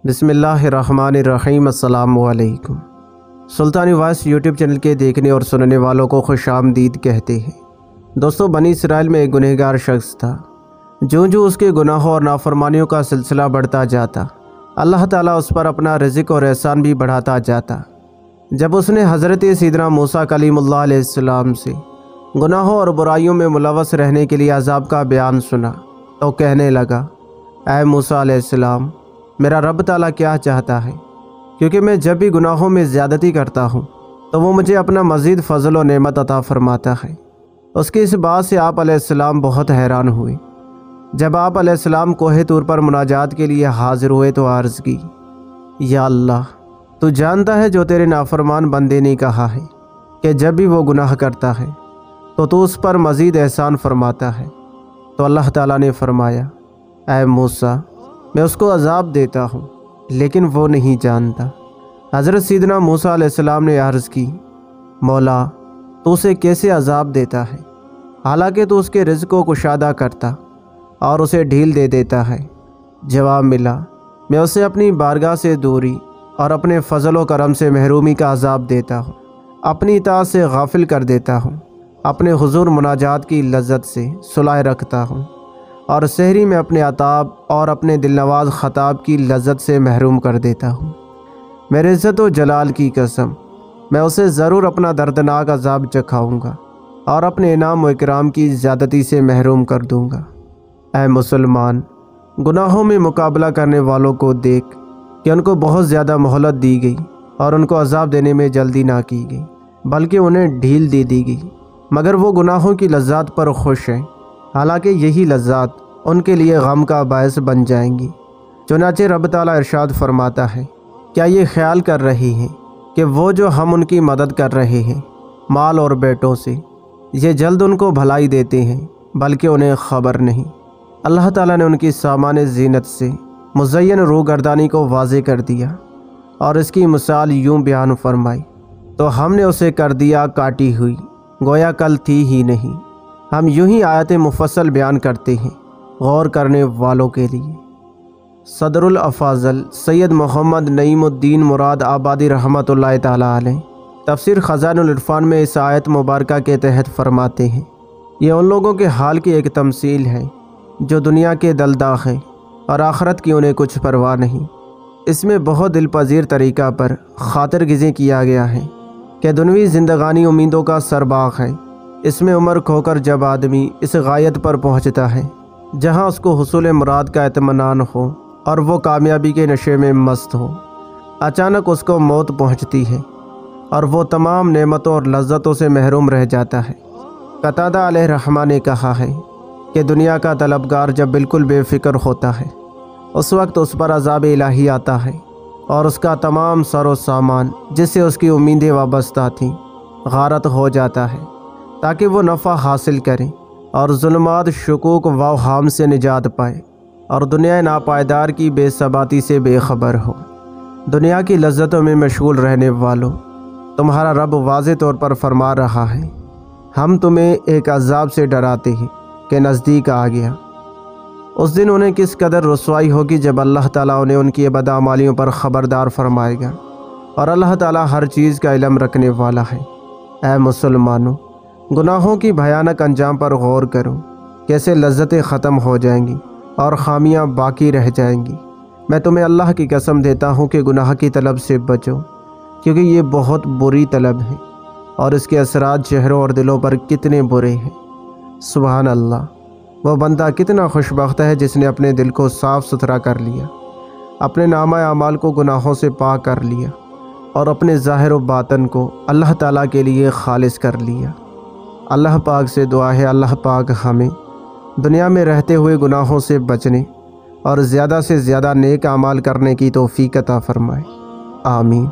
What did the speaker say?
بسم اللہ الرحمن الرحیم۔ السلام علیکم۔ سلطانی وائس یوٹیوب چینل کے دیکھنے اور سننے والوں کو خوش آمدید کہتے ہیں۔ دوستو، بنی اسرائیل میں ایک گنہگار شخص تھا۔ جو اس کے گناہوں اور نافرمانیوں کا سلسلہ بڑھتا جاتا، اللہ تعالیٰ اس پر اپنا رزق اور احسان بھی بڑھاتا جاتا۔ جب اس نے حضرت سیدنا موسیٰ کلیم اللہ علیہ السلام سے گناہوں اور برائیوں میں ملوث رہنے کے لیے عذاب کا بیان سنا تو کہنے لگا، اے موسیٰ علیہ السلام، میرا رب تعالیٰ کیا چاہتا ہے؟ کیونکہ میں جب بھی گناہوں میں زیادتی کرتا ہوں تو وہ مجھے اپنا مزید فضل و نعمت عطا فرماتا ہے۔ اس کی اس بات سے آپ علیہ السلام بہت حیران ہوئے۔ جب آپ علیہ السلام کوہ طور پر مناجات کے لیے حاضر ہوئے تو عرض کی، یا اللہ، تو جانتا ہے جو تیرے نافرمان بندے نے کہا ہے کہ جب بھی وہ گناہ کرتا ہے تو اس پر مزید احسان فرماتا ہے۔ تو اللہ تعالیٰ نے فرمایا، اے موسیٰ، میں اس کو عذاب دیتا ہوں لیکن وہ نہیں جانتا۔ حضرت سیدنا موسیٰ علیہ السلام نے عرض کی، مولا، تو اسے کیسے عذاب دیتا ہے حالانکہ تو اس کے رزق کو کشادہ کرتا اور اسے ڈھیل دے دیتا ہے؟ جواب ملا، میں اسے اپنی بارگاہ سے دوری اور اپنے فضل و کرم سے محرومی کا عذاب دیتا ہوں، اپنی اطاعت سے غافل کر دیتا ہوں، اپنے حضور مناجات کی لذت سے سلائے رکھتا ہوں، اور سحری میں اپنے عطاب اور اپنے دل نواز خطاب کی لذت سے محروم کر دیتا ہوں۔ میرے عزت و جلال کی قسم، میں اسے ضرور اپنا دردناک عذاب چکھاؤں گا اور اپنے انعام و اکرام کی زیادتی سے محروم کر دوں گا۔ اے مسلمان، گناہوں میں مقابلہ کرنے والوں کو دیکھ کہ ان کو بہت زیادہ مہلت دی گئی اور ان کو عذاب دینے میں جلدی نہ کی گئی بلکہ انہیں ڈھیل دے دی گئی، مگر وہ گناہوں کی لذات پر خوش ہیں، حالانکہ یہی لذات ان کے لیے غم کا باعث بن جائیں گی۔ چنانچہ رب تعالیٰ ارشاد فرماتا ہے، کیا یہ خیال کر رہے ہیں کہ وہ جو ہم ان کی مدد کر رہے ہیں مال اور بیٹوں سے، یہ جلد ان کو بھلائی دیتے ہیں بلکہ انہیں خبر نہیں۔ اللہ تعالیٰ نے ان کی سامان زینت سے مزین روگردانی کو واضح کر دیا اور اس کی مثال یوں بیان فرمائی، تو ہم نے اسے کر دیا کاٹی ہوئی، گویا کل تھی ہی نہیں۔ ہم یوں ہی آیت مفصل بیان کرتے ہیں غور کرنے والوں کے لیے۔ صدر الافاضل سید محمد نعیم الدین مراد آبادی رحمۃ اللہ تعالیٰ علیہ تفسیر خزائن العرفان میں اس آیت مبارکہ کے تحت فرماتے ہیں، یہ ان لوگوں کے حال کی ایک تمثیل ہے جو دنیا کے دلداغ ہیں اور آخرت کی انہیں کچھ پرواہ نہیں۔ اس میں بہت دل پذیر طریقہ پر خاطر گزیں کیا گیا ہے کہ دنیوی زندگانی امیدوں کا سرباغ ہے۔ اس میں عمر کھو کر جب آدمی اس غایت پر پہنچتا ہے جہاں اس کو حصول مراد کا اطمینان ہو اور وہ کامیابی کے نشے میں مست ہو، اچانک اس کو موت پہنچتی ہے اور وہ تمام نعمتوں اور لذتوں سے محروم رہ جاتا ہے۔ قتادہ علیہ رحمہ نے کہا ہے کہ دنیا کا طلبگار جب بالکل بے فکر ہوتا ہے اس وقت اس پر عذاب الہی آتا ہے اور اس کا تمام سر و سامان جس سے اس کی امیدیں وابستہ تھیں غارت ہو جاتا ہے تاکہ وہ نفع حاصل کریں اور ظلمات شکوک و اوہام سے نجات پائے اور دنیا ناپائیدار کی بے ثباتی سے بے خبر ہو۔ دنیا کی لذتوں میں مشغول رہنے والوں، تمہارا رب واضح طور پر فرما رہا ہے، ہم تمہیں ایک عذاب سے ڈراتے ہیں کہ نزدیک آ گیا۔ اس دن انہیں کس قدر رسوائی ہوگی جب اللہ تعالیٰ انہیں ان کی بدعمالیوں پر خبردار فرمائے گا، اور اللہ تعالیٰ ہر چیز کا علم رکھنے والا ہے۔ اے مسلمانوں، گناہوں کی بھیانک انجام پر غور کرو، کیسے لذتیں ختم ہو جائیں گی اور خامیاں باقی رہ جائیں گی۔ میں تمہیں اللہ کی قسم دیتا ہوں کہ گناہ کی طلب سے بچو، کیونکہ یہ بہت بری طلب ہے اور اس کے اثرات چہروں اور دلوں پر کتنے برے ہیں۔ سبحان اللہ، وہ بندہ کتنا خوش بخت ہے جس نے اپنے دل کو صاف ستھرا کر لیا، اپنے نامہ اعمال کو گناہوں سے پاک کر لیا اور اپنے ظاہر و باطن کو اللہ تعالیٰ کے لیے خالص کر لیا۔ اللہ پاک سے دعا ہے، اللہ پاک ہمیں دنیا میں رہتے ہوئے گناہوں سے بچنے اور زیادہ سے زیادہ نیک اعمال کرنے کی توفیق عطا فرمائے۔ آمین۔